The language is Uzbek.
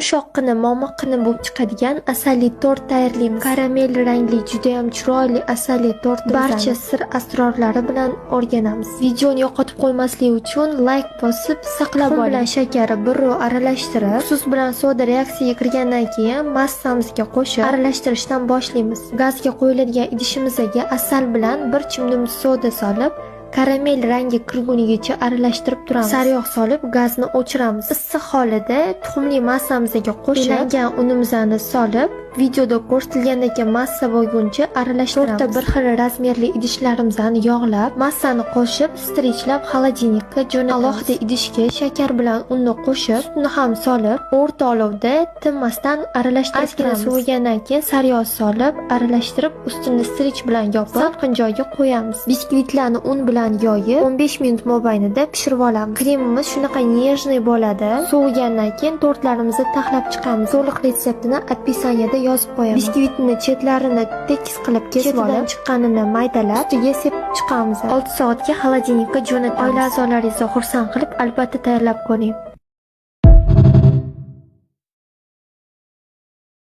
Yumshoqqina, momiqqina bo'lib chiqadigan asalli tort tayyorlaymiz. Karamel rangli, juda ham chiroyli asalli tort barcha sir asrorlari bilan o'rganamiz. Videoni yo'qotib qo'ymaslik uchun like bosib saqlab oling. Bilan shakari birrov aralashtirib, suz bilan soda reaksiyaga kirgandan keyin massamizga qo'shib aralashtirishdan boshlaymiz. Gazga qo'yiladigan idishimizga asal bilan bir chimdim soda solib, karamel rangi kirgunigacha aralashtirib turamiz. Sariyog' solib gazni o'chiramiz. Issiq holida tuxumli massamizga qo'shib, ilangan unimizni solib, videoda ko'rsatilgandek massa bo'lguncha aralashtiramiz. To'rtta bir xil razmerli idishlarimizni yog'lab, massani qo'shib, strichlab xolodilnikka jo'natamiz. Alohida idishga shakar bilan unni qo'shib, uni ham solib, o'rta olovda tinmasdan aralashtirib turamiz. Sovigandan keyin sariyog' solib, aralashtirib, ustini strich bilan yopib, salqin joyga qo'yamiz. Biskvitlarni un bilan yoyib 15 minut mobaynida pishirib olamiz. Kremimiz shunaqa nejniy bo'ladi. Sovigandan keyin tortlarimizni taxlab chiqamiz. To'liq retseptini opisiyaniyada yozib qo'yamiz. Biskvitni chetlarini tekis qilib kesib olib, chiqqanini maydalab, ustiga sepib chiqamiz. 6 soatga xolodilnikka jo'natamiz. Oila a'zolaringizni xursand qilib, albatta tayyorlab ko'ring.